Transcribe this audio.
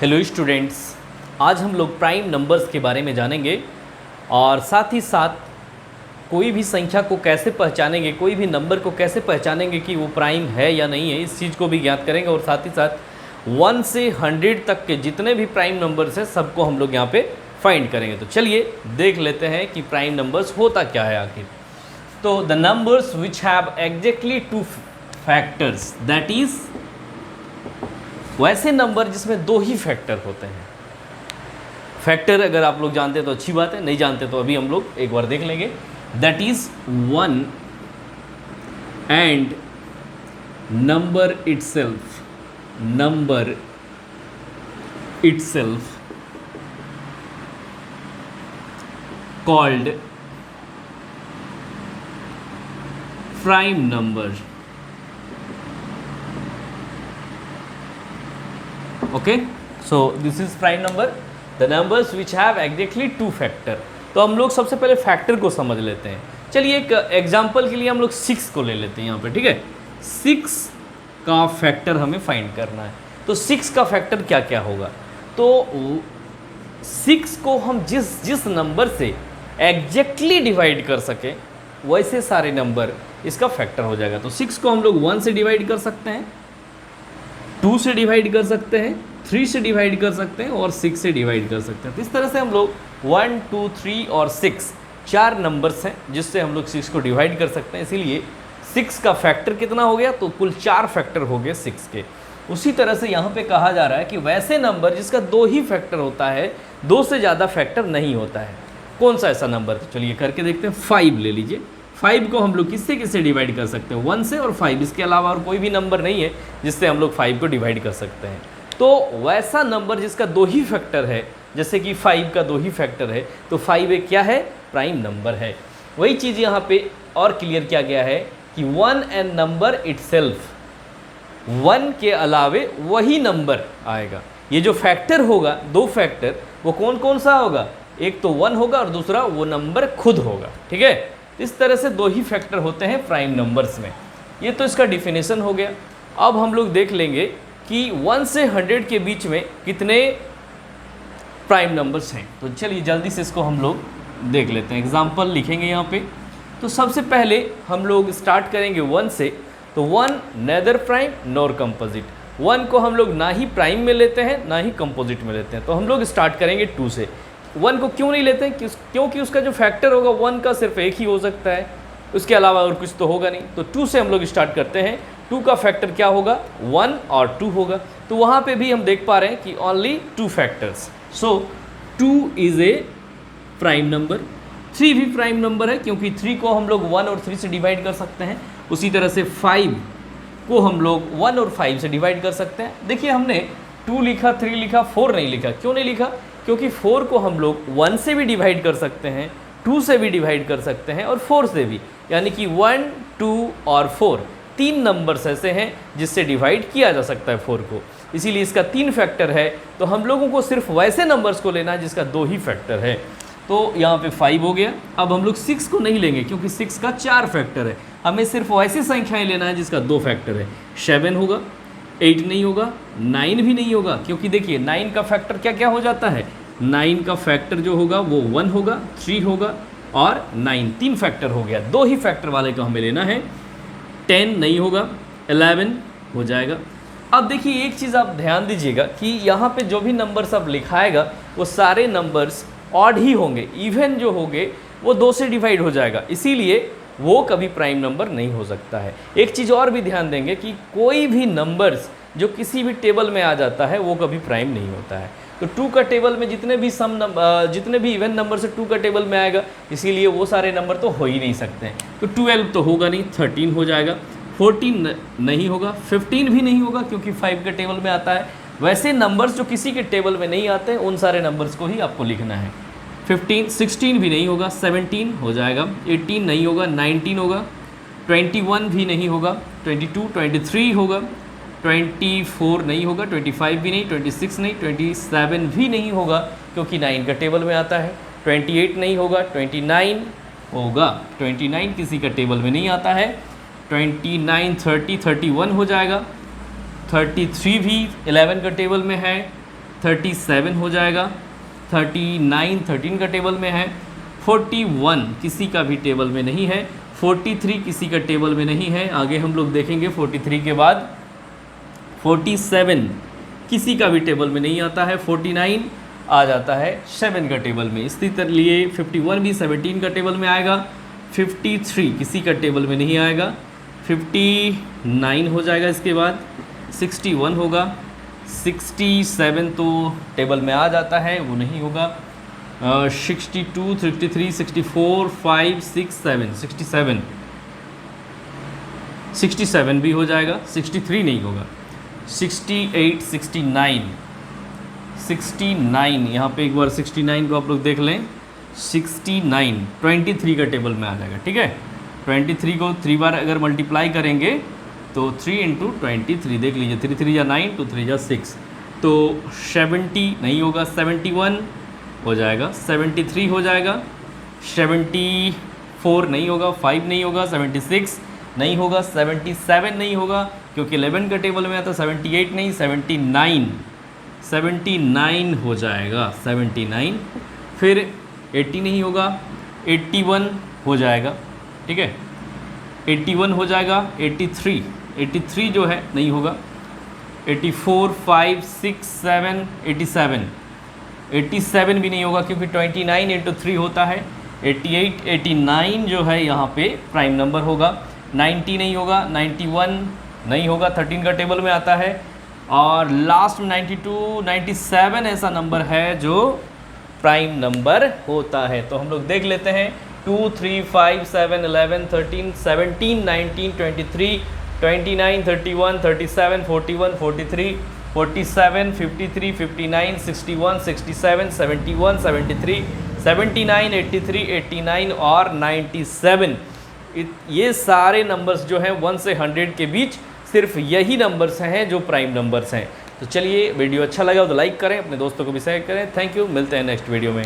Hello students, आज हम लोग प्राइम नंबर्स के बारे में जानेंगे और साथ ही साथ कोई भी संख्या को कैसे पहचानेंगे, कोई भी नंबर को कैसे पहचानेंगे कि वो प्राइम है या नहीं है, इस चीज़ को भी ज्ञात करेंगे। और साथ ही साथ 1 से 100 तक के जितने भी प्राइम नंबर्स हैं सबको हम लोग यहाँ पे फाइंड करेंगे। तो चलिए देख लेते हैं कि प्राइम नंबर्स होता क्या है आखिर। तो the numbers which have exactly 2 factors, that is वैसे नंबर जिसमें 2 ही फैक्टर होते हैं। फैक्टर अगर आप लोग जानते हैं तो अच्छी बात है, नहीं जानते तो अभी हम लोग एक बार देख लेंगे। That is 1 and number itself called prime number. Okay, so this is prime number, the numbers which have exactly 2 factor. तो हम लोग सबसे पहले फैक्टर को समझ लेते हैं। चलिए एक एग्जांपल के लिए हम लोग 6 को ले लेते हैं यहाँ पे, ठीक है। 6 का फैक्टर हमें फाइंड करना है। तो 6 का फैक्टर क्या क्या होगा? तो 6 को हम जिस नंबर से एग्जैक्टली डिवाइड कर सके वैसे सारे नंबर इसका फैक्टर हो जाएगा। तो 6 को हम लोग 1 से डिवाइड कर सकते हैं, 2 से डिवाइड कर सकते हैं, 3 से डिवाइड कर सकते हैं और 6 से डिवाइड कर सकते हैं। तो इस तरह से हम लोग 1, 2, 3 और 6 4 नंबर्स हैं जिससे हम लोग 6 को डिवाइड कर सकते हैं। इसीलिए 6 का फैक्टर कितना हो गया? तो कुल 4 फैक्टर हो गए 6 के। उसी तरह से यहाँ पे कहा जा रहा है कि वैसे नंबर जिसका 2 ही फैक्टर होता है, 2 से ज़्यादा फैक्टर नहीं होता है। कौन सा ऐसा नंबर? तो चलिए करके देखते हैं। 5 ले लीजिए। 5 को हम लोग किससे डिवाइड कर सकते हैं? 1 से और 5, इसके अलावा और कोई भी नंबर नहीं है जिससे हम लोग 5 को डिवाइड कर सकते हैं। तो वैसा नंबर जिसका 2 ही फैक्टर है, जैसे कि 5 का 2 ही फैक्टर है, तो 5 एक क्या है? प्राइम नंबर है। वही चीज़ यहाँ पे और क्लियर किया गया है कि 1 एंड नंबर इटसेल्फ, 1 के अलावे वही नंबर आएगा। ये जो फैक्टर होगा, 2 फैक्टर, वो कौन कौन सा होगा? एक तो 1 होगा और दूसरा वो नंबर खुद होगा, ठीक है। इस तरह से 2 ही फैक्टर होते हैं प्राइम नंबर्स में। ये तो इसका डिफिनेशन हो गया। अब हम लोग देख लेंगे कि 1 से 100 के बीच में कितने प्राइम नंबर्स हैं। तो चलिए जल्दी से इसको हम लोग देख लेते हैं। एग्जाम्पल लिखेंगे यहाँ पे। तो सबसे पहले हम लोग स्टार्ट करेंगे 1 से। तो 1 नेदर प्राइम नॉर कंपोजिट। 1 को हम लोग ना ही प्राइम में लेते हैं ना ही कंपोजिट में लेते हैं। तो हम लोग स्टार्ट करेंगे 2 से। 1 को क्यों नहीं लेते हैं? क्योंकि उसका जो फैक्टर होगा 1 का सिर्फ एक ही हो सकता है, उसके अलावा और कुछ तो होगा नहीं। तो 2 से हम लोग स्टार्ट करते हैं। 2 का फैक्टर क्या होगा? 1 और 2 होगा। तो वहाँ पे भी हम देख पा रहे हैं कि only 2 factors. So 2 is a prime number. 3 भी प्राइम नंबर है क्योंकि 3 को हम लोग 1 और 3 से डिवाइड कर सकते हैं। उसी तरह से 5 को हम लोग 1 और 5 से डिवाइड कर सकते हैं। देखिए हमने 2 लिखा, 3 लिखा, 4 नहीं लिखा। क्यों नहीं लिखा? क्योंकि 4 को हम लोग 1 से भी डिवाइड कर सकते हैं, 2 से भी डिवाइड कर सकते हैं और 4 से भी। यानी कि 1, 2 और 4 3 नंबर्स ऐसे हैं जिससे डिवाइड किया जा सकता है 4 को। इसीलिए इसका 3 फैक्टर है। तो हम लोगों को सिर्फ वैसे नंबर्स को लेना है जिसका 2 ही फैक्टर है। तो यहाँ पे 5 हो गया। अब हम लोग 6 को नहीं लेंगे क्योंकि 6 का 4 फैक्टर है। हमें सिर्फ वैसी संख्याएँ लेना है जिसका 2 फैक्टर है। 7 होगा, 8 नहीं होगा, 9 भी नहीं होगा क्योंकि देखिए 9 का फैक्टर क्या क्या हो जाता है? 9 का फैक्टर जो होगा वो 1 होगा, 3 होगा और 9, 3 फैक्टर हो गया। 2 ही फैक्टर वाले को हमें लेना है। 10 नहीं होगा, 11 हो जाएगा। अब देखिए एक चीज़ आप ध्यान दीजिएगा कि यहाँ पे जो भी नंबर्स अब लिखाएगा वो सारे नंबर्स ऑड ही होंगे। इवन जो होंगे वो 2 से डिवाइड हो जाएगा, इसीलिए वो कभी प्राइम नंबर नहीं हो सकता है। एक चीज़ और भी ध्यान देंगे कि कोई भी नंबर्स जो किसी भी टेबल में आ जाता है वो कभी प्राइम नहीं होता है। तो 2 का टेबल में जितने भी इवन नंबर से 2 का टेबल में आएगा, इसीलिए वो सारे नंबर तो हो ही नहीं सकते हैं। तो 12 तो होगा नहीं, 13 हो जाएगा, 14 नहीं होगा, 15 भी नहीं होगा क्योंकि 5 के टेबल में आता है। वैसे नंबर्स जो किसी के टेबल में नहीं आते उन सारे नंबर्स को ही आपको लिखना है। 16 भी नहीं होगा, 17 हो जाएगा, 18 नहीं होगा, 19 होगा, 21 भी नहीं होगा, 22, 23 होगा, 24 नहीं होगा, 25 भी नहीं, 26 नहीं, 27 भी नहीं होगा क्योंकि 9 का टेबल में आता है, 28 नहीं होगा, 29 होगा, 29 किसी का टेबल में नहीं आता है, 29, 30, 31 हो जाएगा, 33 भी 11 का टेबल में है, 37 हो जाएगा, 39 13 का टेबल में है, 41 किसी का भी टेबल में नहीं है, 43 किसी का टेबल में नहीं है। आगे हम लोग देखेंगे 43 के बाद 47 किसी का भी टेबल में नहीं आता है, 49 आ जाता है 7 का टेबल में। इसी तरह लिए 51 भी 17 का टेबल में आएगा, 53 किसी का टेबल में नहीं आएगा, 59 हो जाएगा, इसके बाद 61 होगा, 67 तो टेबल में आ जाता है, वो नहीं होगा, 62 63 64 5 6 7 67 भी हो जाएगा, 63 नहीं होगा, 68 69 यहाँ पे एक बार 69 को आप लोग देख लें, 69 23 का टेबल में आ जाएगा। ठीक है, 23 को 3 बार अगर मल्टीप्लाई करेंगे तो 3 इंटू 23 देख लीजिए, 3 3 या 9, 2 3 या 6, तो 70 नहीं होगा, 71 हो जाएगा, 73 हो जाएगा, 74 नहीं होगा, 5 नहीं होगा, 76 नहीं होगा, 77 नहीं होगा क्योंकि 11 का टेबल में आता, 78 नहीं, 79 हो जाएगा, 79, फिर 80 नहीं होगा, 81 हो जाएगा। ठीक है, 81 हो जाएगा, 83 जो है नहीं होगा, 84 5 6 7 87 भी नहीं होगा क्योंकि 29 इंटू 3 होता है, 88 89 जो है यहाँ पे प्राइम नंबर होगा, 90 नहीं होगा, 91 नहीं होगा, 13 का टेबल में आता है, और लास्ट में 92 97 ऐसा नंबर है जो प्राइम नंबर होता है। तो हम लोग देख लेते हैं 2 3 5 7 11 13 17 19 23 29 31 37 41 43 47 53 59 61 67 71 73 79 83 89 और 97, ये सारे नंबर्स जो हैं 1 से 100 के बीच सिर्फ यही नंबर्स हैं जो प्राइम नंबर्स हैं। तो चलिए, वीडियो अच्छा लगा तो लाइक करें, अपने दोस्तों को भी शेयर करें। थैंक यू, मिलते हैं नेक्स्ट वीडियो में।